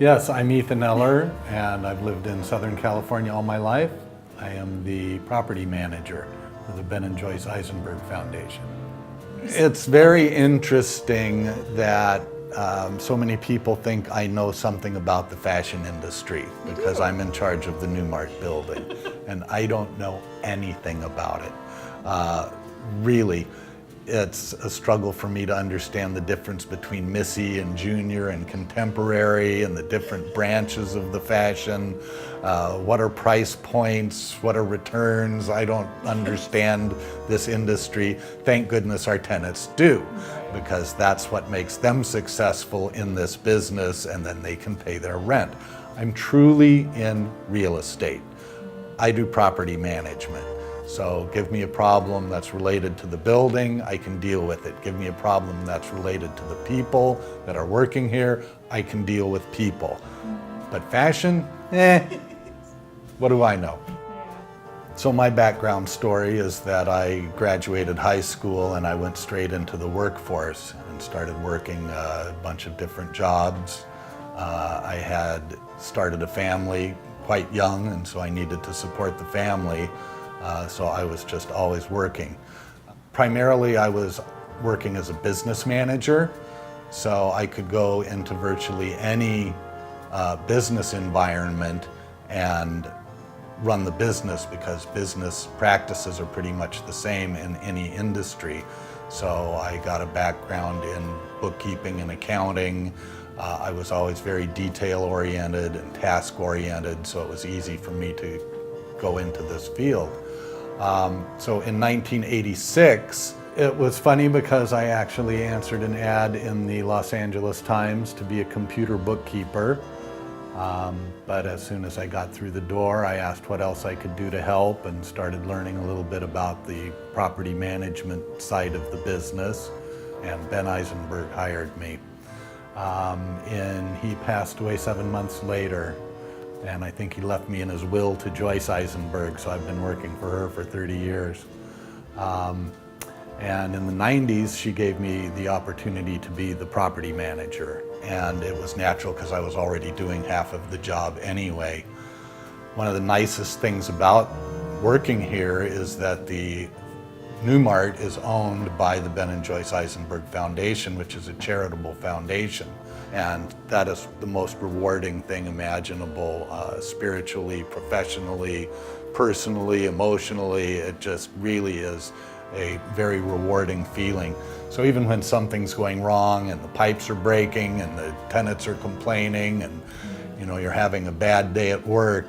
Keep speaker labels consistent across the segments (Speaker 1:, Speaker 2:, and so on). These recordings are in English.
Speaker 1: Yes, I'm Ethan Eller, and I've lived in Southern California all my life. I am the property manager for the Ben Joyce Eisenberg Foundation. It's very interesting that so many people think I know something about the fashion industry because I'm in charge of the new Mart building, and I don't know anything about it. Really. It's a struggle for me to understand the difference between Missy and Junior and contemporary and the different branches of the fashion. What are price points? What are returns? I don't understand this industry. Thank goodness our tenants do, because that's what makes them successful in this business, and then they can pay their rent. I'm truly in real estate. I do property management. So give me a problem that's related to the building, I can deal with it. Give me a problem that's related to the people that are working here, I can deal with people. But fashion, what do I know? So my background story is that I graduated high school and I went straight into the workforce and started working a bunch of different jobs. I had started a family quite young, and so I needed to support the family. So I was just always working. Primarily I was working as a business manager, so I could go into virtually any business environment and run the business, because business practices are pretty much the same in any industry. So I got a background in bookkeeping and accounting. I was always very detail-oriented and task-oriented, so it was easy for me to go into this field. So in 1986, it was funny because I actually answered an ad in the Los Angeles Times to be a computer bookkeeper. But as soon as I got through the door, I asked what else I could do to help and started learning a little bit about the property management side of the business. And Ben Eisenberg hired me. And he passed away 7 months later. And I think he left me in his will to Joyce Eisenberg, so I've been working for her for 30 years. And in the 90s, she gave me the opportunity to be the property manager. And it was natural because I was already doing half of the job anyway. One of the nicest things about working here is that the New Mart is owned by the Ben Joyce Eisenberg Foundation, which is a charitable foundation. And that is the most rewarding thing imaginable, spiritually, professionally, personally, emotionally. It just really is a very rewarding feeling. So even when something's going wrong and the pipes are breaking and the tenants are complaining and you're having a bad day at work,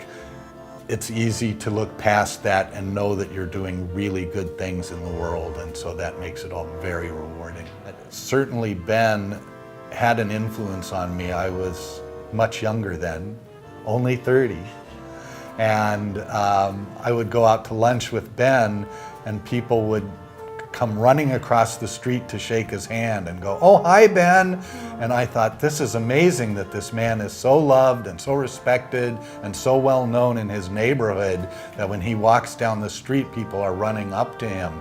Speaker 1: it's easy to look past that and know that you're doing really good things in the world, and so that makes it all very rewarding. Certainly Ben had an influence on me. I was much younger then, only 30, and I would go out to lunch with Ben and people would come running across the street to shake his hand and go, "Oh, hi Ben." And I thought, this is amazing that this man is so loved and so respected and so well known in his neighborhood that when he walks down the street, people are running up to him.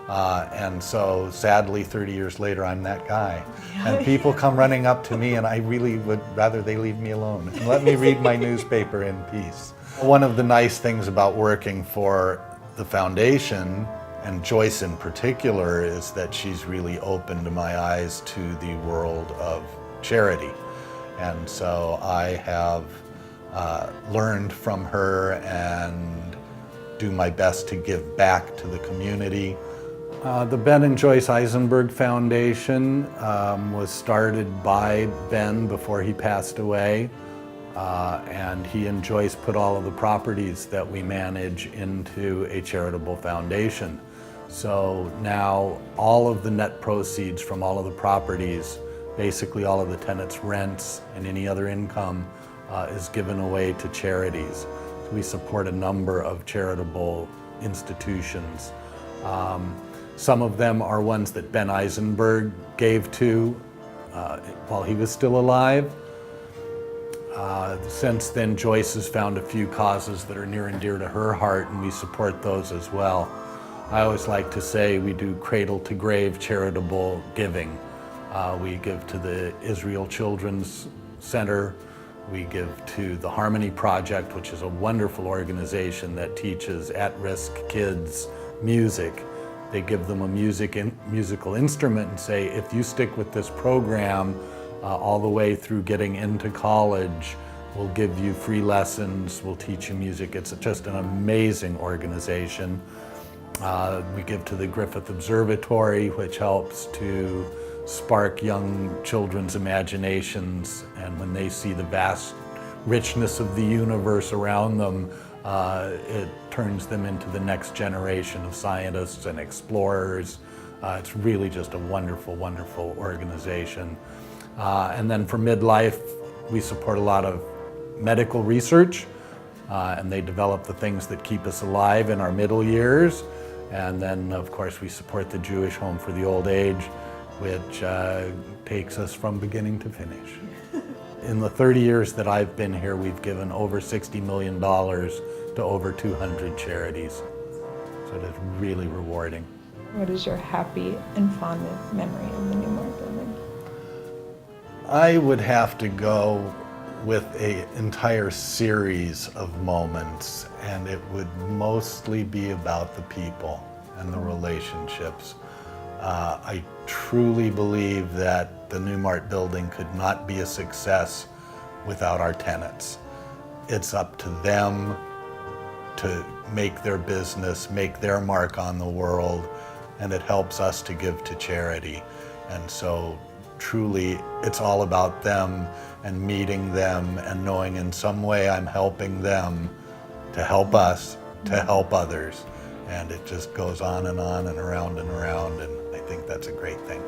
Speaker 1: And so sadly, 30 years later, I'm that guy. And people come running up to me, and I really would rather they leave me alone and let me read my newspaper in peace. One of the nice things about working for the foundation, and Joyce in particular, is that she's really opened my eyes to the world of charity. And so I have learned from her and do my best to give back to the community. The Ben Joyce Eisenberg Foundation was started by Ben before he passed away. And he and Joyce put all of the properties that we manage into a charitable foundation. So now all of the net proceeds from all of the properties, basically all of the tenants' rents and any other income, is given away to charities. So we support a number of charitable institutions. Some of them are ones that Ben Eisenberg gave to while he was still alive. Since then, Joyce has found a few causes that are near and dear to her heart, and we support those as well. I always like to say we do cradle-to-grave charitable giving. We give to the Israel Children's Center, We give to the Harmony Project, which is a wonderful organization that teaches at-risk kids music. They give them a musical instrument and say, if you stick with this program all the way through getting into college, we'll give you free lessons, we'll teach you music. It's just an amazing organization. We give to the Griffith Observatory, which helps to spark young children's imaginations, and when they see the vast richness of the universe around them, it turns them into the next generation of scientists and explorers. It's really just a wonderful, wonderful organization. And then for midlife, we support a lot of medical research, and they develop the things that keep us alive in our middle years. And then, of course, we support the Jewish Home for the Old Age, which takes us from beginning to finish. In the 30 years that I've been here, we've given over $60 million to over 200 charities. So it is really rewarding.
Speaker 2: What is your happy and fond memory of the new Mart building?
Speaker 1: I would have to go with an entire series of moments, and it would mostly be about the people and the relationships. I truly believe that the new Mart building could not be a success without our tenants. It's up to them to make their business, make their mark on the world, and it helps us to give to charity. And so truly, it's all about them and meeting them and knowing in some way I'm helping them to help us, to help others. And it just goes on and around, and I think that's a great thing.